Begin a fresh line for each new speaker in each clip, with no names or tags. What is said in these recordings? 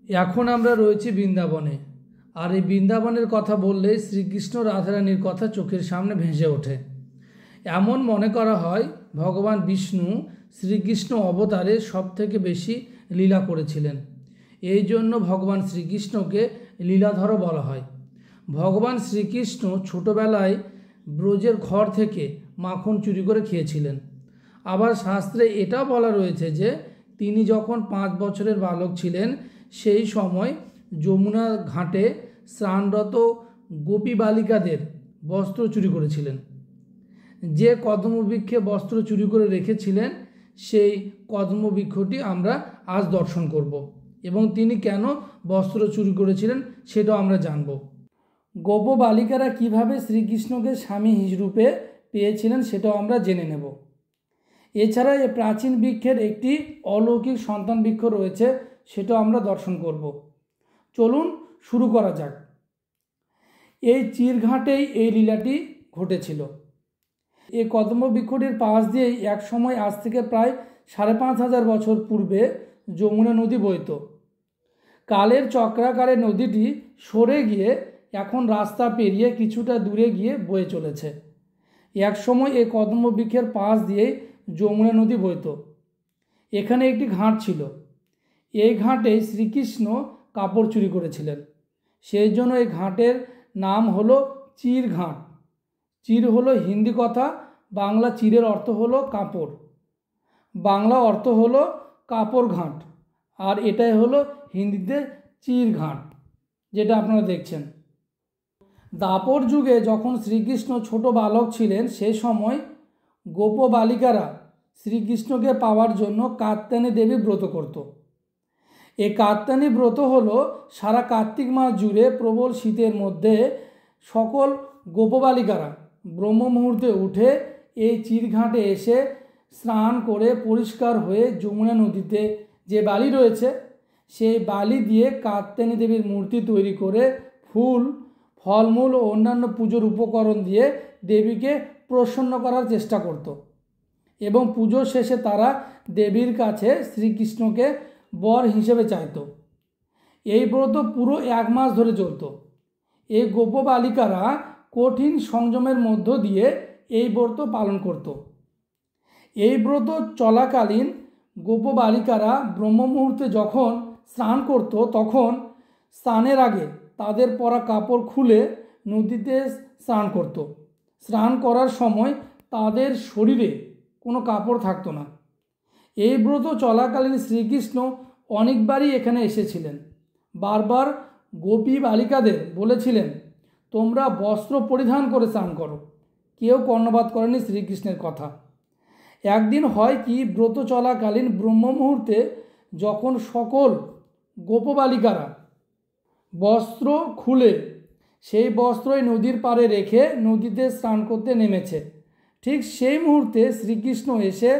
এখন আমরা রয়েছি বৃন্দাবনে। আর এই বৃন্দাবনের কথা বললে শ্রীকৃষ্ণ রাধারানীর কথা চোখের সামনে ভেসে ওঠে। এমন মনে করা হয় ভগবান বিষ্ণু শ্রীকৃষ্ণ অবতারে সবথেকে বেশি লীলা করেছিলেন। এই জন্য ভগবান শ্রীকৃষ্ণকে লীলাধরও বলা হয়। ভগবান শ্রীকৃষ্ণ ছোটবেলায় ব্রজের ঘর থেকে মাখন চুরি করে খেয়েছিলেন। আবার শাস্ত্রে এটাও বলা রয়েছে যে তিনি যখন 5 বছরের বালক ছিলেন সেই সময় যমুনা ঘাটে স্নানরত গোপী বালিকাদের বস্ত্র চুরি করেছিলেন। যে কদমবৃক্ষে বস্ত্র চুরি করে রেখেছিলেন সেই কদমবৃক্ষটি আমরা আজ দর্শন করব এবং তিনি কেন বস্ত্র চুরি করেছিলেন সেটাও আমরা জানব। গোপ বালিকারা কীভাবে শ্রীকৃষ্ণকে স্বামী রূপে পেয়েছিলেন সেটাও আমরা জেনে নেব। এছাড়া এই প্রাচীন বৃক্ষের একটি অলৌকিক সন্তান বৃক্ষ রয়েছে, সেটাও আমরা দর্শন করব। চলুন শুরু করা যাক। এই চিরঘাটেই এই লীলাটি ঘটেছিল। এই কদম্ববৃক্ষটির পাশ দিয়েই এক সময় আজ থেকে প্রায় 5,500 বছর পূর্বে যমুনা নদী বইত। কালের চক্রাকারে নদীটি সরে গিয়ে এখন রাস্তা পেরিয়ে কিছুটা দূরে গিয়ে বয়ে চলেছে। এক সময় এই কদম্ববৃক্ষের পাশ দিয়েই যমুনা নদী বইত। এখানে একটি ঘাট ছিল। এই ঘাটে শ্রীকৃষ্ণ কাপড় চুরি করেছিলেন। সেই জন্য এই ঘাটের নাম হলো চিরঘাট। চির হলো হিন্দি কথা, বাংলা চিরের অর্থ হলো কাপড়, বাংলা অর্থ হলো কাপড় ঘাট, আর এটাই হলো হিন্দিতে চিরঘাট, যেটা আপনারা দেখছেন। দাপর যুগে যখন শ্রীকৃষ্ণ ছোট বালক ছিলেন সেই সময় গোপ বালিকারা শ্রীকৃষ্ণকে পাওয়ার জন্য কাত্যায়নী দেবী ব্রত করত। এই কাত্যায়নী ব্রত হলো সারা কার্তিক মাস জুড়ে প্রবল শীতের মধ্যে সকল গোপবালিকারা ব্রহ্ম মুহূর্তে উঠে এই চিরঘাটে এসে স্নান করে পরিষ্কার হয়ে যমুনা নদীতে যে বালি রয়েছে সেই বালি দিয়ে কাত্যায়নী দেবীর মূর্তি তৈরি করে ফুল, ফলমূল ও অন্যান্য পুজোর উপকরণ দিয়ে দেবীকে প্রসন্ন করার চেষ্টা করত এবং পুজোর শেষে তারা দেবীর কাছে শ্রীকৃষ্ণকে বর হিসেবে চাইত। এই ব্রত পুরো 1 মাস ধরে চলত। এই গোপ বালিকারা কঠিন সংযমের মধ্য দিয়ে এই ব্রত পালন করত। এই ব্রত চলাকালীন গোপ বালিকারা ব্রহ্ম মুহূর্তে যখন স্নান করত তখন স্নানের আগে তাদের পরা কাপড় খুলে নদীতে স্নান করত। স্নান করার সময় তাদের শরীরে কোনো কাপড় থাকতো না। এই ব্রত চলাকালীন শ্রীকৃষ্ণ অনেকবারই এখানে এসেছিলেন। বারবার গোপী বালিকাদের বলেছিলেন, তোমরা বস্ত্র পরিধান করে স্নান করো। কেউ কর্ণপাত করেনি শ্রীকৃষ্ণের কথা। একদিন হয় কি, ব্রত চলাকালীন ব্রহ্ম মুহূর্তে যখন সকল গোপবালিকারা বস্ত্র খুলে সেই বস্ত্রই নদীর পাড়ে রেখে নদীতে স্নান করতে নেমেছে, ঠিক সেই মুহূর্তে শ্রীকৃষ্ণ এসে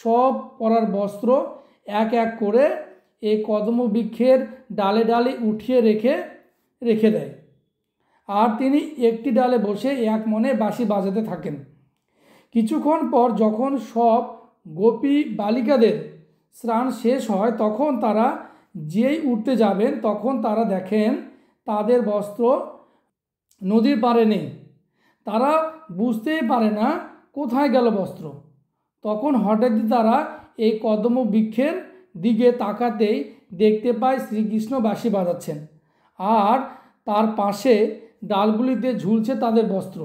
সব পরার বস্ত্র এক এক করে এই কদম্ববৃক্ষের ডালে ডালে উঠিয়ে রেখে দেয়। আর তিনি একটি ডালে বসে এক মনে বাঁশি বাজাতে থাকেন। কিছুক্ষণ পর যখন সব গোপী বালিকাদের স্নান শেষ হয় তখন তারা যেই উঠতে যাবেন তখন তারা দেখেন তাদের বস্ত্র নদীর পাড়ে নেই। তারা বুঝতেই পারে না কোথায় গেল বস্ত্র। তখন হঠাৎ তারা এই কদম্ববৃক্ষের দিকে তাকাতেই দেখতে পায় শ্রীকৃষ্ণ বাঁশি বাজাচ্ছেন আর তার পাশে ডালগুলিতে ঝুলছে তাদের বস্ত্র।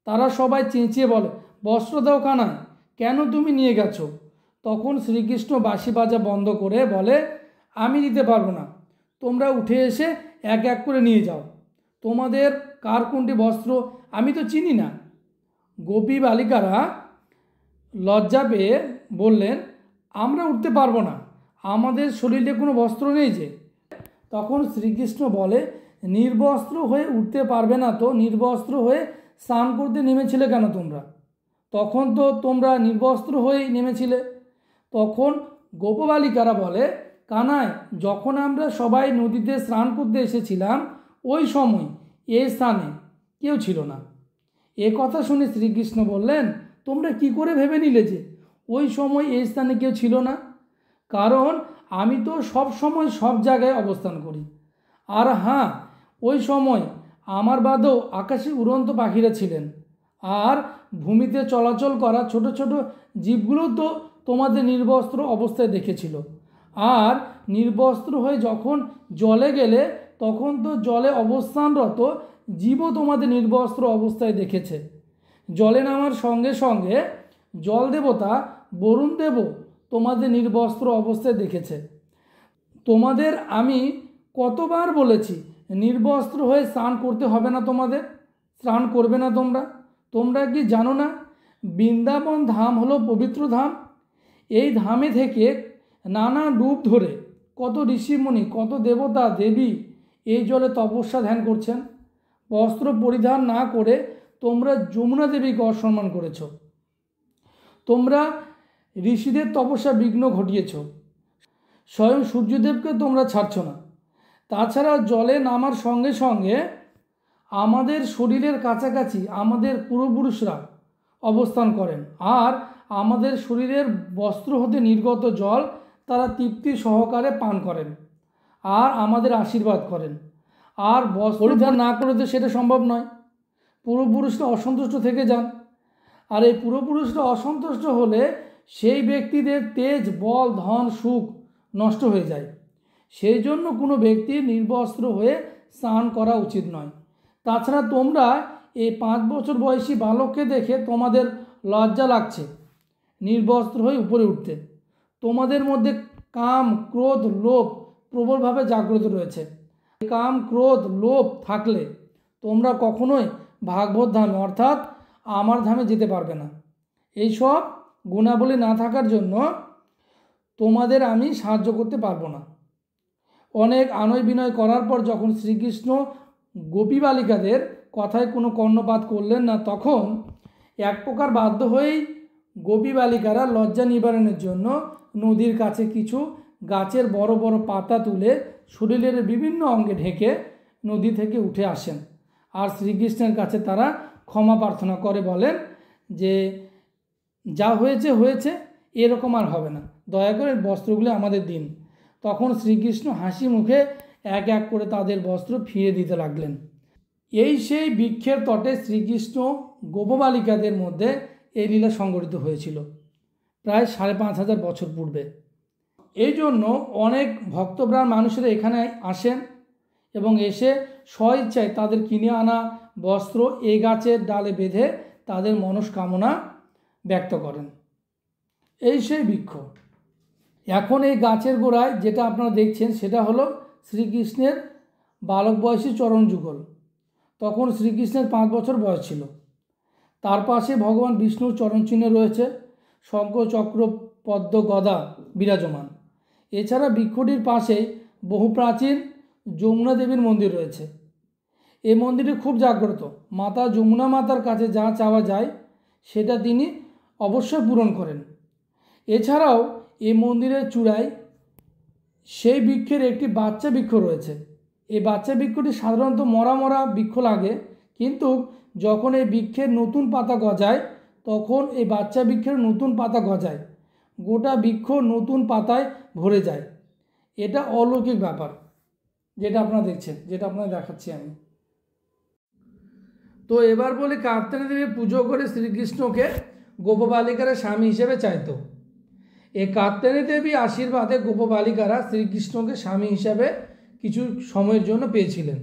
তারা সবাই চেঁচিয়ে বলে, বস্ত্র দাও কানাই, কেন তুমি নিয়ে গেছো? তখন শ্রীকৃষ্ণ বাঁশি বাজা বন্ধ করে বলে, আমি দিতে পারবো না, তোমরা উঠে এসে এক এক করে নিয়ে যাও। তোমাদের কার কোনটি বস্ত্র আমি তো চিনি না। গোপী বালিকারা লজ্জা পেয়ে বললেন, আমরা উঠতে পারবো না, আমাদের শরীরে কোনো বস্ত্র নেই যে। তখন শ্রীকৃষ্ণ বলে, নির্বস্ত্র হয়ে উঠতে পারবে না তো নির্বস্ত্র হয়ে স্নান করতে নেমেছিলে কেন তোমরা? তখন তো তোমরা নির্বস্ত্র হয়েই নেমেছিলে। তখন গোপবালিকারা বলে, কানাই, যখন আমরা সবাই নদীতে স্নান করতে এসেছিলাম ওই সময় এই স্থানে কেউ ছিল না। এ কথা শুনে শ্রীকৃষ্ণ বললেন, তোমরা কি করে ভেবে নিলে যে ওই সময় এই স্থানে কেউ ছিল না? কারণ আমি তো সব সময় সব জায়গায় অবস্থান করি। আর হ্যাঁ, ওই সময় আমার বাদেও আকাশে উড়ন্ত পাখিরা ছিলেন, আর ভূমিতে চলাচল করা ছোট ছোট জীবগুলো তো তোমাদের নির্বস্ত্র অবস্থায় দেখেছিল। আর নির্বস্ত্র হয়ে যখন জলে গেলে তখন তো জলে অবস্থানরত জীবও তোমাদের নির্বস্ত্র অবস্থায় দেখেছে। জলে নামার সঙ্গে সঙ্গে জল দেবতা বরুণ দেবও তোমাদের নির্বস্ত্র অবস্থায় দেখেছে। তোমাদের আমি কতবার বলেছি নির্বস্ত্র হয়ে স্নান করতে হবে না, তোমাদের স্নান করবে না তোমরা। তোমরা কি জানো না বৃন্দাবন ধাম হলো পবিত্র ধাম? এই ধামে থেকে নানা রূপ ধরে কত ঋষিমুনি, কত দেবতা দেবী এই জলে তপস্যা ধ্যান করছেন। বস্ত্র পরিধান না করে তোমরা যমুনা দেবীকে অসম্মান করেছ। তোমরা ঋষিদের তপস্যা বিঘ্ন ঘটিয়েছ। স্বয়ং সূর্যদেবকে তোমরা ছাড়ছ না। তাছাড়া জলে নামার সঙ্গে সঙ্গে আমাদের শরীরের কাছাকাছি আমাদের পূর্বপুরুষরা অবস্থান করেন, আর আমাদের শরীরের বস্ত্র হতে নির্গত জল তারা তৃপ্তি সহকারে পান করেন আর আমাদের আশীর্বাদ করেন। আর বস্ত্র পরিধান না করে তো সেটা সম্ভব নয়। পূর্বপুরুষরা অসন্তুষ্ট থেকে যান, আর এই পূর্বপুরুষরা অসন্তুষ্ট হলে সেই ব্যক্তিদের তেজ, বল, ধন, সুখ নষ্ট হয়ে যায়। সেই জন্য কোনো ব্যক্তির নির্বস্ত্র হয়ে স্নান করা উচিত নয়। তাছাড়া তোমরা এই 5 বছর বয়সী বালককে দেখে তোমাদের লজ্জা লাগছে নির্বস্ত্র হয়ে উপরে উঠতে। তোমাদের মধ্যে কাম, ক্রোধ, লোভ প্রবলভাবে জাগ্রত রয়েছে। কাম, ক্রোধ, লোভ থাকলে তোমরা কখনোই ভাগবত ধামে অর্থাৎ আমার ধামে যেতে পারবে না। এইসব গুণাবলী না থাকার জন্য তোমাদের আমি সাহায্য করতে পারবো না। অনেক আনয় বিনয় করার পর যখন শ্রীকৃষ্ণ গোপী বালিকাদের কথায় কোনো কর্ণপাত করলেন না, তখন এক প্রকার বাধ্য হয়েই গোপী বালিকারা লজ্জা নিবারণের জন্য নদীর কাছে কিছু গাছের বড় বড় পাতা তুলে শরীরের বিভিন্ন অঙ্গে ঢেকে নদী থেকে উঠে আসেন। আর শ্রীকৃষ্ণের কাছে তারা ক্ষমা প্রার্থনা করে বলেন যে যা হয়েছে হয়েছে, এরকম আর হবে না, দয়া করে বস্ত্রগুলো আমাদের দিন। তখন শ্রীকৃষ্ণ হাসি মুখে এক এক করে তাদের বস্ত্র ফিরিয়ে দিতে লাগলেন। এই সেই বৃক্ষের তটে শ্রীকৃষ্ণ গোপবালিকাদের মধ্যে এই লীলা সংঘটিত হয়েছিল প্রায় 5,500 বছর পূর্বে। এই জন্য অনেক ভক্তপ্রাণ মানুষেরা এখানে আসেন এবং এসে স্বইচ্ছায় তাদের কিনে আনা বস্ত্র এই গাছের ডালে বেঁধে তাদের মনস্কামনা ব্যক্ত করেন। এই সেই বৃক্ষ। এখন এই গাছের গোড়ায় যেটা আপনারা দেখছেন সেটা হলো শ্রীকৃষ্ণের বালক বয়সী চরণ যুগল। তখন শ্রীকৃষ্ণের 5 বছর বয়স ছিল। তার পাশে ভগবান বিষ্ণুর চরণচিহ্ন রয়েছে, শঙ্খ, চক্র, পদ্ম, গদা বিরাজমান। এছাড়া বৃক্ষটির পাশেই বহু প্রাচীন যমুনা দেবীর মন্দির রয়েছে। এই মন্দিরটি খুব জাগ্রত। মাতা যমুনা মাতার কাছে যা চাওয়া যায় সেটা তিনি অবশ্যই পূরণ করেন। এছাড়াও এই মন্দিরের চূড়ায় সেই বৃক্ষের একটি বাচ্চা বৃক্ষ রয়েছে। এই বাচ্চা বৃক্ষটি সাধারণত মরা মরা বৃক্ষ লাগে, কিন্তু যখন এই বৃক্ষের নতুন পাতা গজায় তখন এই বাচ্চা বৃক্ষের নতুন পাতা গজায়, গোটা বৃক্ষ নতুন পাতায় ভরে যায়। এটা অলৌকিক ব্যাপার, যেটা আপনারা দেখছেন, যেটা আপনাদের দেখাচ্ছি আমি। তো এবার বলি, কাত্যায়নী দেবী পুজো করে শ্রীকৃষ্ণকে গোপবালিকারা স্বামী হিসেবে চাইতো। এই কাত্যায়নী দেবী আশীর্বাদে গোপবালিকারা শ্রীকৃষ্ণকে স্বামী হিসাবে কিছু সময়ের জন্য পেয়েছিলেন।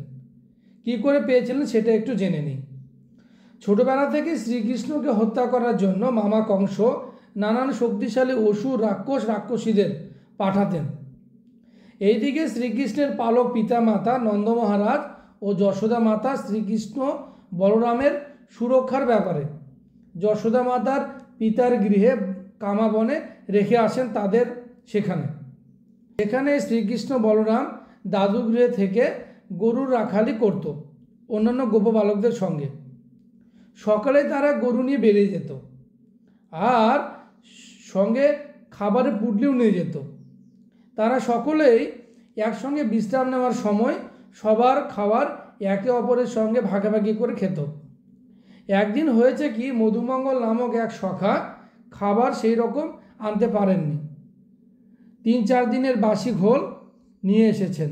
কি করে পেয়েছিলেন সেটা একটু জেনে নিই। ছোটবেলা থেকে শ্রীকৃষ্ণকে হত্যা করার জন্য মামা কংস নানান শক্তিশালী অসুর, রাক্ষস, রাক্ষসীদের পাঠাতেন। এইদিকে শ্রীকৃষ্ণের পালক পিতা মাতা নন্দ মহারাজ ও যশোদা মাতা শ্রীকৃষ্ণ বলরামের সুরক্ষার ব্যাপারে যশোদা মাতার পিতার গৃহে কামাবনে রেখে আসেন তাদের সেখানে শ্রীকৃষ্ণ বলরাম দাদু গৃহে থেকে গরুর রাখালি করত অন্যান্য গোপবালকদের সঙ্গে। সকালে তারা গরু নিয়ে বেরিয়ে যেত আর সঙ্গে খাবারের পুটলিও নিয়ে যেত। তারা সকলেই একসঙ্গে বিশ্রাম নেওয়ার সময় সবার খাবার একে অপরের সঙ্গে ভাগাভাগি করে খেত। একদিন হয়েছে কি, মধুমঙ্গল নামক এক সখা খাবার সেই রকম আনতে পারেননি। 3-4 দিনের বাসি ঘোল নিয়ে এসেছেন।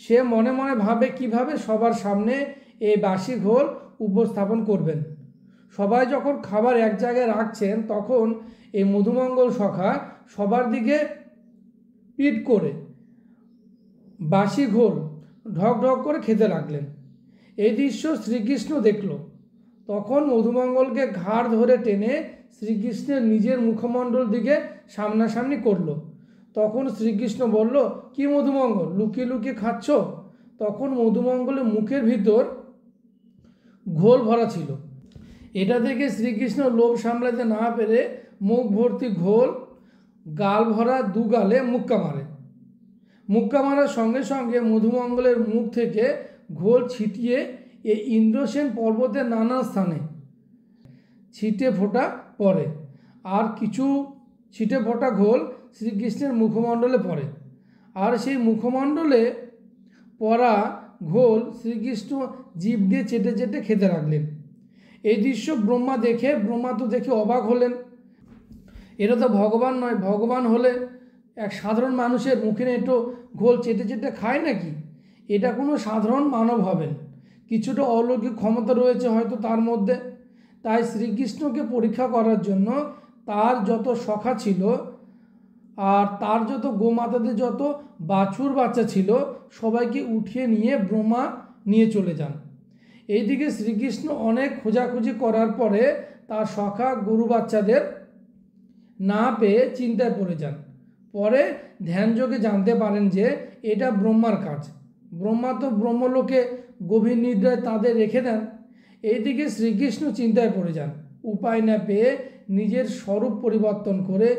সে মনে মনে ভাবে কিভাবে সবার সামনে এই বাসি ঘোল উপস্থাপন করবেন। সবাই যখন খাবার এক জায়গায় রাখছেন তখন এই মধুমঙ্গল সখা সবার দিকে পিট করে বাসি ঘোল ঢক ঢক করে খেতে লাগলেন। এই দৃশ্য শ্রীকৃষ্ণ দেখল। তখন মধুমঙ্গলকে ঘাড় ধরে টেনে শ্রীকৃষ্ণের নিজের মুখমণ্ডল দিকে সামনাসামনি করল। তখন শ্রীকৃষ্ণ বলল, কি মধুমঙ্গল, লুকিয়ে লুকিয়ে খাচ্ছ? তখন মধুমঙ্গলের মুখের ভিতর ঘোল ভরা ছিল। এটা দেখে শ্রীকৃষ্ণ লোভ সামলাতে না পেরে মুখ ভর্তি ঘোল গাল ভরা 2 গালে মুক্কা মারে। মুক্কা মারার সঙ্গে সঙ্গে মধুমঙ্গলের মুখ থেকে ঘোল ছিটিয়ে এই ইন্দ্রসেন পর্বতের নানা স্থানে ছিটে ফোঁটা পড়ে। আর কিছু ছিটে ফোঁটা ঘোল শ্রীকৃষ্ণের মুখমণ্ডলে পড়ে। আর সেই মুখমণ্ডলে পড়া ঘোল শ্রীকৃষ্ণ জিভ দিয়ে চেটে চেটে খেতে লাগলেন। এই দৃশ্য ব্রহ্মা তো দেখে অবাক হলেন। এটা তো ভগবান নয়, ভগবান হলে এক সাধারণ মানুষের মুখে একটু ঘোল চেটে চেটে খায় নাকি? এটা কোনো সাধারণ মানব হবেন, কিছুটা অলৌকিক ক্ষমতা রয়েছে হয়তো তার মধ্যে। তাই শ্রীকৃষ্ণকে পরীক্ষা করার জন্য তার যত সখা ছিল আর তার যত গোমাতাদের যত বাছুর বাচ্চা ছিল সবাইকে উঠিয়ে নিয়ে ব্রহ্মা নিয়ে চলে যান। এইদিকে শ্রীকৃষ্ণ অনেক খোঁজাখুঁজি করার পরে তার সখা গরু বাচ্চাদের না পেয়ে চিন্তায় পড়ে যান। পরে ধ্যানযোগে জানতে পারেন যে এটা ব্রহ্মার কাজ। ব্রহ্মা তো ব্রহ্মলোকে গভীর নিদ্রায় তাদের রেখে দেন। এইদিকে শ্রীকৃষ্ণ চিন্তায় পড়ে যান। উপায় না পেয়ে নিজের স্বরূপ পরিবর্তন করে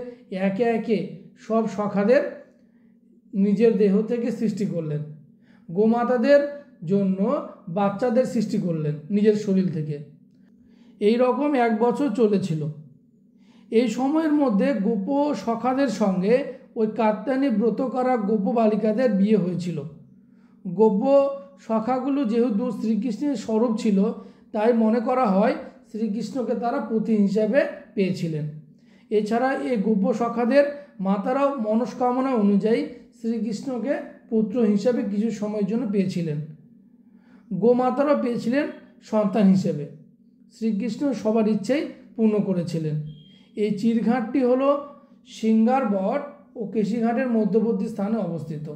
একে একে সব সখাদের নিজের দেহ থেকে সৃষ্টি করলেন। গোমাতাদের জন্য বাচ্চাদের সৃষ্টি করলেন নিজের শরীর থেকে। এই রকম 1 বছর চলেছিল। এই সময়ের মধ্যে গোপ সখাদের সঙ্গে ওই কাত্যায়নী ব্রত করা গোপ বালিকাদের বিয়ে হয়েছিল। গোপ সখাগুলো যেহেতু শ্রীকৃষ্ণের স্বরূপ ছিল তাই মনে করা হয় শ্রীকৃষ্ণকে তারা পতি হিসাবে পেয়েছিলেন। এছাড়া এই গোপ সখাদের মাতারাও মনস্কামনা অনুযায়ী শ্রীকৃষ্ণকে পুত্র হিসাবে কিছু সময়ের জন্য পেয়েছিলেন। গোমাতারাও পেয়েছিলেন সন্তান হিসেবে। শ্রীকৃষ্ণ সবার ইচ্ছেই পূর্ণ করেছিলেন। এই চিরঘাটটি হলো সিঙ্গার বট ও কেশিঘাটের মধ্যবর্তী স্থানে অবস্থিত।